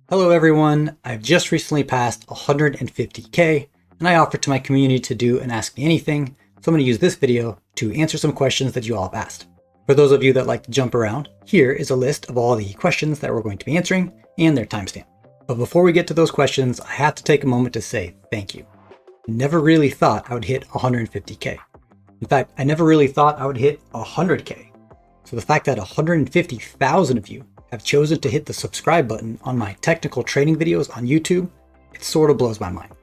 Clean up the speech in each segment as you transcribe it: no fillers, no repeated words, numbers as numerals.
Hello everyone, I've just recently passed 150k and I offered to my community to do an Ask Me Anything, so I'm going to use this video to answer some questions that you all have asked. For those of you that like to jump around, here is a list of all the questions that we're going to be answering and their timestamp. But before we get to those questions, I have to take a moment to say thank you. I never really thought I would hit 150k. In fact, I never really thought I would hit 100k. So the fact that 150,000 of you have chosen to hit the subscribe button on my technical training videos on YouTube, it sort of blows my mind.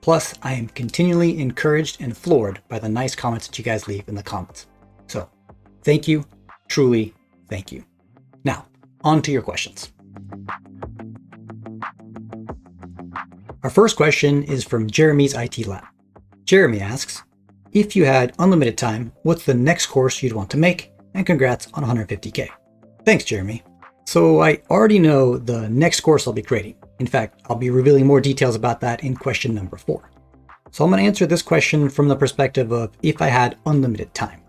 Plus, I am continually encouraged and floored by the nice comments that you guys leave in the comments. So, thank you, truly thank you. Now, on to your questions. Our first question is from Jeremy's IT Lab. Jeremy asks, if you had unlimited time, what's the next course you'd want to make? And congrats on 150k. Thanks, Jeremy. So I already know the next course I'll be creating. In fact, I'll be revealing more details about that in question number 4. So I'm going to answer this question from the perspective of if I had unlimited time.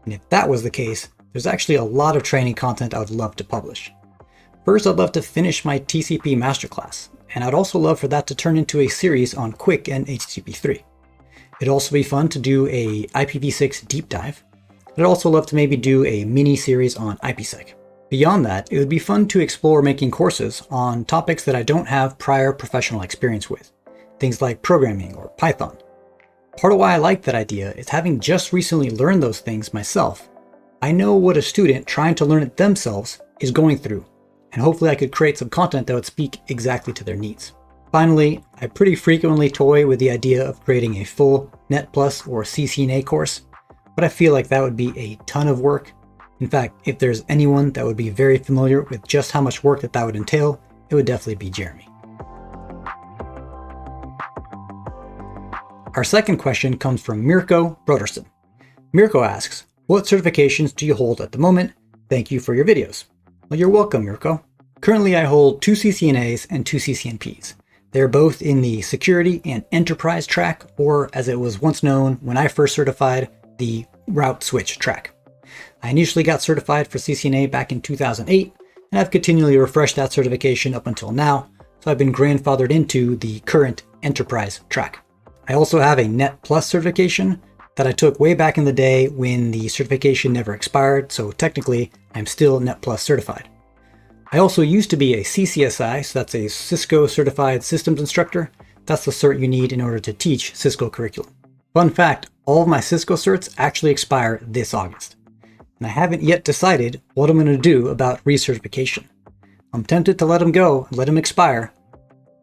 And if that was the case, there's actually a lot of training content I would love to publish. First, I'd love to finish my TCP masterclass, and I'd also love for that to turn into a series on QUIC and HTTP3. It'd also be fun to do a IPv6 deep dive. I'd also love to maybe do a mini series on IPsec. Beyond that, it would be fun to explore making courses on topics that I don't have prior professional experience with, things like programming or Python. Part of why I like that idea is having just recently learned those things myself, I know what a student trying to learn it themselves is going through, and hopefully I could create some content that would speak exactly to their needs. Finally, I pretty frequently toy with the idea of creating a full Net Plus or CCNA course, but I feel like that would be a ton of work. In fact, if there's anyone that would be very familiar with just how much work that would entail, it would definitely be Jeremy. Our second question comes from Mirko Broderson. Mirko asks, what certifications do you hold at the moment? Thank you for your videos. Well, you're welcome, Mirko. Currently, I hold 2 CCNAs and 2 CCNPs. They're both in the security and enterprise track, or as it was once known when I first certified, the route switch track. I initially got certified for CCNA back in 2008, and I've continually refreshed that certification up until now, so I've been grandfathered into the current enterprise track. I also have a Net Plus certification that I took way back in the day when the certification never expired, so technically I'm still Net Plus certified. I also used to be a CCSI, so that's a Cisco Certified Systems Instructor. That's the cert you need in order to teach Cisco curriculum. Fun fact, all of my Cisco certs actually expire this August. And I haven't yet decided what I'm going to do about recertification. I'm tempted to let them go and let them expire,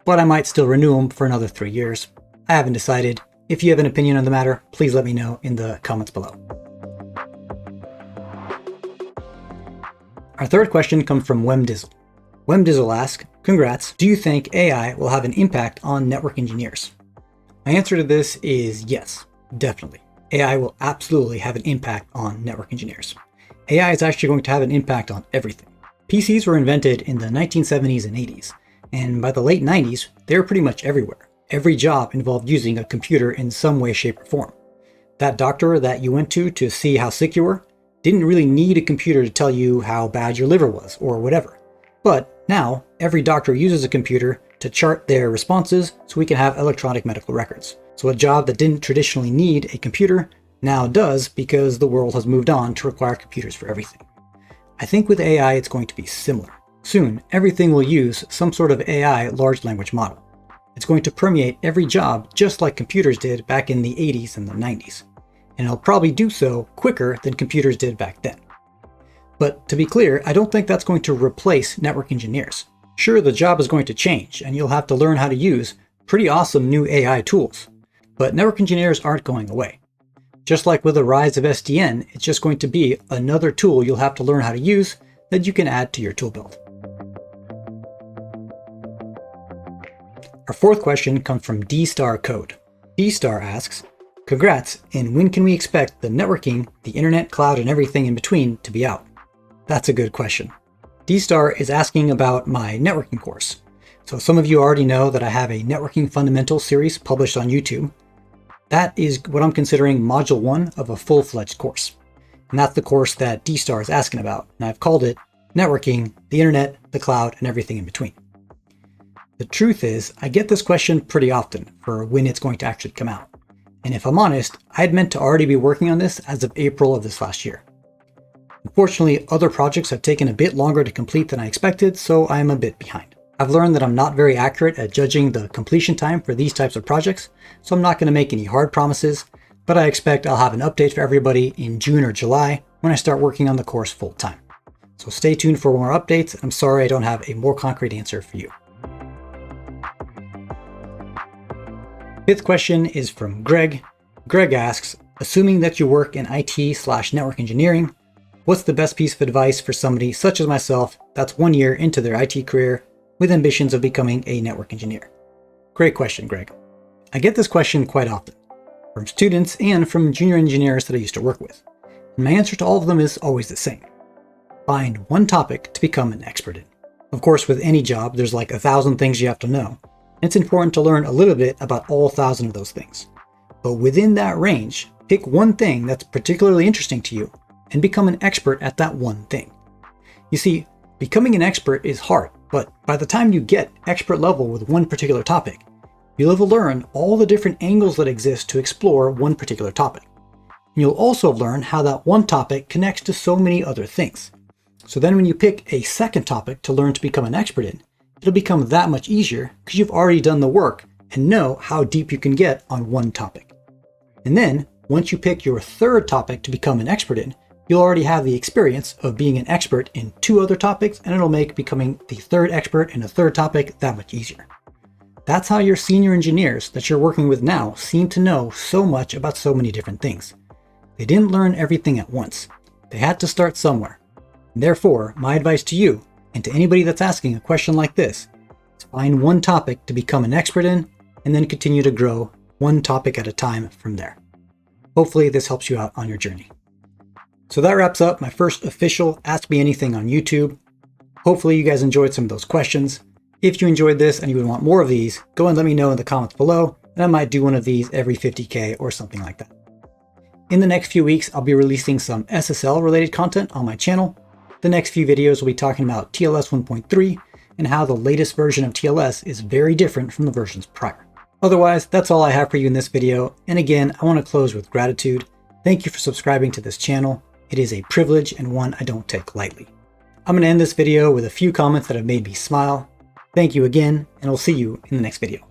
but I might still renew them for another 3 years. I haven't decided. If you have an opinion on the matter, please let me know in the comments below. Our third question comes from Wemdizzle. Wemdizzle asks, congrats, do you think AI will have an impact on network engineers? My answer to this is yes, definitely. AI will absolutely have an impact on network engineers. AI is actually going to have an impact on everything. PCs were invented in the 1970s and 80s, and by the late 90s, they were pretty much everywhere. Every job involved using a computer in some way, shape, or form. That doctor that you went to see how sick you were didn't really need a computer to tell you how bad your liver was or whatever. But now, every doctor uses a computer to chart their responses so we can have electronic medical records. So a job that didn't traditionally need a computer now does because the world has moved on to require computers for everything. I think with AI it's going to be similar. Soon, everything will use some sort of AI large language model. It's going to permeate every job just like computers did back in the 80s and the 90s. And it'll probably do so quicker than computers did back then. But to be clear, I don't think that's going to replace network engineers. Sure, the job is going to change and you'll have to learn how to use pretty awesome new AI tools. But network engineers aren't going away. Just like with the rise of SDN, it's just going to be another tool you'll have to learn how to use that you can add to your tool belt. Our fourth question comes from D-Star Code. D-Star asks, congrats, and when can we expect the networking, the internet, cloud, and everything in between to be out? That's a good question. D-Star is asking about my networking course. So some of you already know that I have a Networking Fundamentals series published on YouTube. That is what I'm considering Module 1 of a full-fledged course. And that's the course that D-Star is asking about. And I've called it Networking, the Internet, the Cloud, and Everything in Between. The truth is, I get this question pretty often for when it's going to actually come out. And if I'm honest, I had meant to already be working on this as of April of this last year. Unfortunately, other projects have taken a bit longer to complete than I expected, so I am a bit behind. I've learned that I'm not very accurate at judging the completion time for these types of projects, so I'm not going to make any hard promises, but I expect I'll have an update for everybody in June or July when I start working on the course full time. So stay tuned for more updates. I'm sorry I don't have a more concrete answer for you. Fifth question is from Greg. Greg asks, assuming that you work in IT/network engineering, what's the best piece of advice for somebody such as myself that's 1 year into their IT career with ambitions of becoming a network engineer? Great question, Greg. I get this question quite often, from students and from junior engineers that I used to work with. And my answer to all of them is always the same. Find one topic to become an expert in. Of course, with any job, there's like 1,000 things you have to know. And it's important to learn a little bit about all 1,000 of those things. But within that range, pick one thing that's particularly interesting to you and become an expert at that one thing. You see, becoming an expert is hard, but by the time you get expert level with one particular topic, you'll have learned all the different angles that exist to explore one particular topic. And you'll also learn how that one topic connects to so many other things. So then when you pick a second topic to learn to become an expert in, it'll become that much easier because you've already done the work and know how deep you can get on one topic. And then, once you pick your third topic to become an expert in, you'll already have the experience of being an expert in 2 other topics, and it'll make becoming the third expert in a third topic that much easier. That's how your senior engineers that you're working with now seem to know so much about so many different things. They didn't learn everything at once. They had to start somewhere. And therefore, my advice to you, and to anybody that's asking a question like this, is find one topic to become an expert in, and then continue to grow one topic at a time from there. Hopefully this helps you out on your journey. So that wraps up my first official Ask Me Anything on YouTube. Hopefully you guys enjoyed some of those questions. If you enjoyed this and you would want more of these, go and let me know in the comments below, and I might do one of these every 50K or something like that. In the next few weeks, I'll be releasing some SSL related content on my channel. The next few videos will be talking about TLS 1.3 and how the latest version of TLS is very different from the versions prior. Otherwise, that's all I have for you in this video. And again, I want to close with gratitude. Thank you for subscribing to this channel. It is a privilege and one I don't take lightly. I'm going to end this video with a few comments that have made me smile. Thank you again, and I'll see you in the next video.